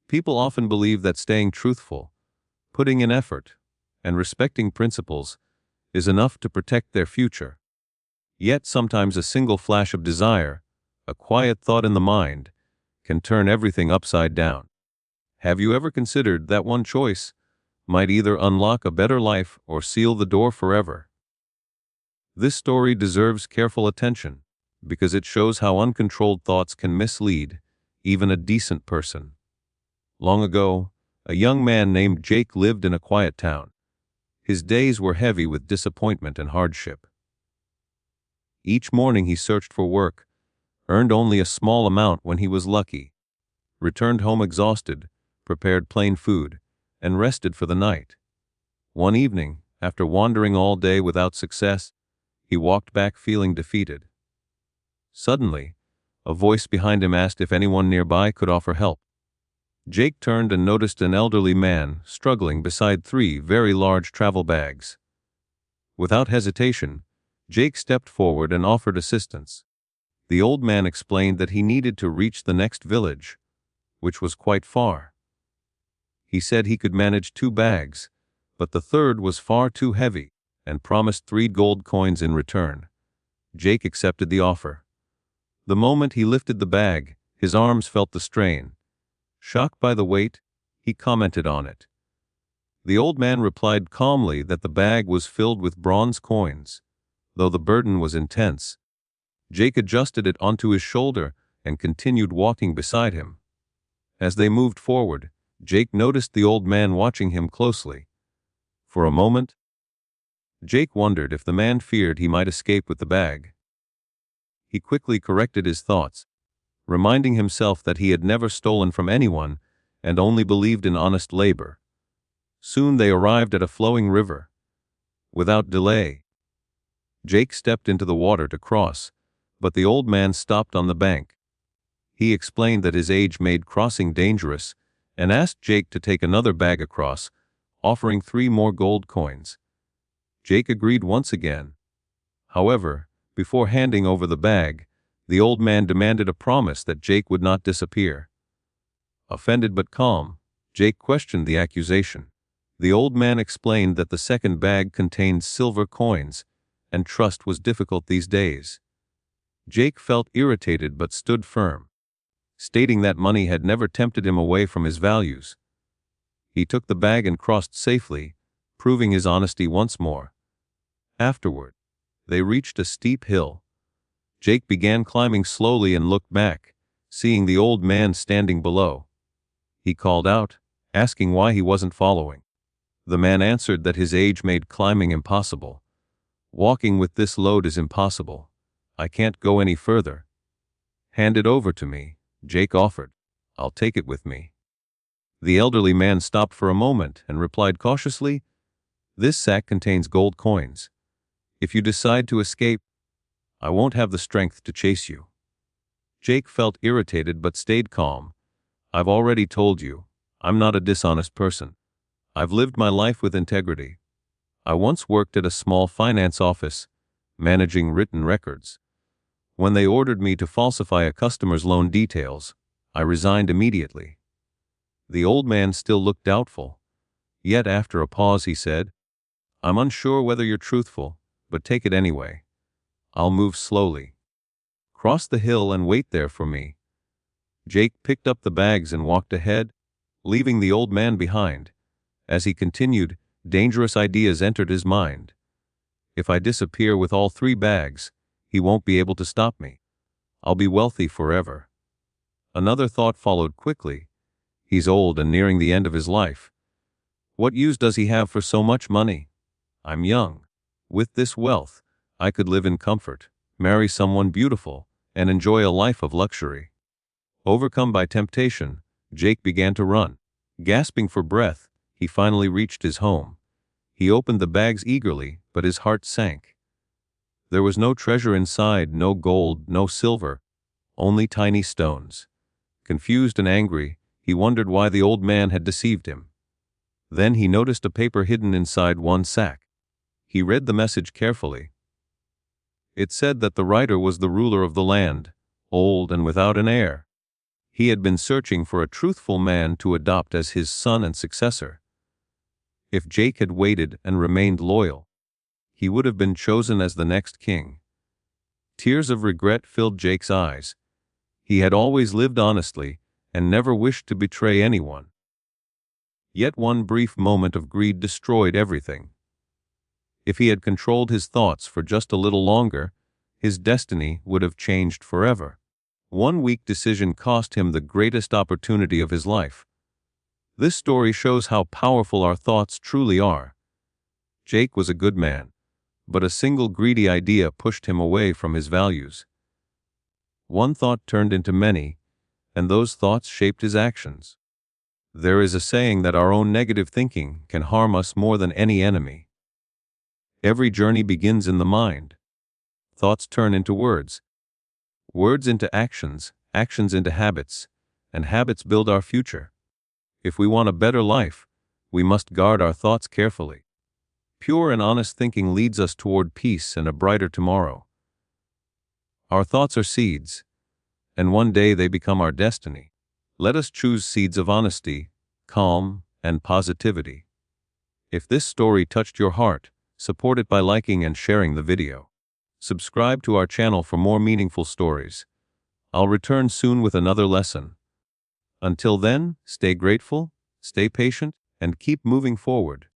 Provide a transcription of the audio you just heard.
People often believe that staying truthful, putting in effort, and respecting principles is enough to protect their future. Yet sometimes a single flash of desire, a quiet thought in the mind, can turn everything upside down. Have you ever considered that one choice might either unlock a better life or seal the door forever? This story deserves careful attention because it shows how uncontrolled thoughts can mislead even a decent person. Long ago, a young man named Jake lived in a quiet town. His days were heavy with disappointment and hardship. Each morning he searched for work, earned only a small amount when he was lucky, returned home exhausted, prepared plain food, and rested for the night. One evening, after wandering all day without success, he walked back feeling defeated. Suddenly, a voice behind him asked if anyone nearby could offer help. Jake turned and noticed an elderly man struggling beside 3 very large travel bags. Without hesitation, Jake stepped forward and offered assistance. The old man explained that he needed to reach the next village, which was quite far. He said he could manage 2 bags, but the third was far too heavy, and promised 3 gold coins in return. Jake accepted the offer. The moment he lifted the bag, his arms felt the strain. Shocked by the weight, he commented on it. The old man replied calmly that the bag was filled with bronze coins, though the burden was intense. Jake adjusted it onto his shoulder and continued walking beside him. As they moved forward, Jake noticed the old man watching him closely. For a moment, Jake wondered if the man feared he might escape with the bag. He quickly corrected his thoughts, reminding himself that he had never stolen from anyone and only believed in honest labor. Soon they arrived at a flowing river. Without delay, Jake stepped into the water to cross, but the old man stopped on the bank. He explained that his age made crossing dangerous and asked Jake to take another bag across, offering 3 more gold coins. Jake agreed once again. However, before handing over the bag, the old man demanded a promise that Jake would not disappear. Offended but calm, Jake questioned the accusation. The old man explained that the second bag contained silver coins, and trust was difficult these days. Jake felt irritated but stood firm, stating that money had never tempted him away from his values. He took the bag and crossed safely, proving his honesty once more. Afterward, they reached a steep hill. Jake began climbing slowly and looked back, seeing the old man standing below. He called out, asking why he wasn't following. The man answered that his age made climbing impossible. Walking with this load is impossible. I can't go any further. Hand it over to me, Jake offered. I'll take it with me. The elderly man stopped for a moment and replied cautiously, "This sack contains gold coins. If you decide to escape, I won't have the strength to chase you." Jake felt irritated but stayed calm. "I've already told you, I'm not a dishonest person. I've lived my life with integrity. I once worked at a small finance office, managing written records. When they ordered me to falsify a customer's loan details, I resigned immediately." The old man still looked doubtful. Yet after a pause he said, "I'm unsure whether you're truthful, but take it anyway. I'll move slowly. Cross the hill and wait there for me." Jake picked up the bags and walked ahead, leaving the old man behind. As he continued, dangerous ideas entered his mind. If I disappear with all 3 bags, he won't be able to stop me. I'll be wealthy forever. Another thought followed quickly. He's old and nearing the end of his life. What use does he have for so much money? I'm young. With this wealth, I could live in comfort, marry someone beautiful, and enjoy a life of luxury. Overcome by temptation, Jake began to run. Gasping for breath, he finally reached his home. He opened the bags eagerly, but his heart sank. There was no treasure inside, no gold, no silver, only tiny stones. Confused and angry, he wondered why the old man had deceived him. Then he noticed a paper hidden inside one sack. He read the message carefully. It said that the writer was the ruler of the land, old and without an heir. He had been searching for a truthful man to adopt as his son and successor. If Jake had waited and remained loyal, he would have been chosen as the next king. Tears of regret filled Jake's eyes. He had always lived honestly and never wished to betray anyone. Yet one brief moment of greed destroyed everything. If he had controlled his thoughts for just a little longer, his destiny would have changed forever. One weak decision cost him the greatest opportunity of his life. This story shows how powerful our thoughts truly are. Jake was a good man, but a single greedy idea pushed him away from his values. One thought turned into many, and those thoughts shaped his actions. There is a saying that our own negative thinking can harm us more than any enemy. Every journey begins in the mind. Thoughts turn into words, words into actions, actions into habits, and habits build our future. If we want a better life, we must guard our thoughts carefully. Pure and honest thinking leads us toward peace and a brighter tomorrow. Our thoughts are seeds, and one day they become our destiny. Let us choose seeds of honesty, calm, and positivity. If this story touched your heart, support it by liking and sharing the video. Subscribe to our channel for more meaningful stories. I'll return soon with another lesson. Until then, stay grateful, stay patient, and keep moving forward.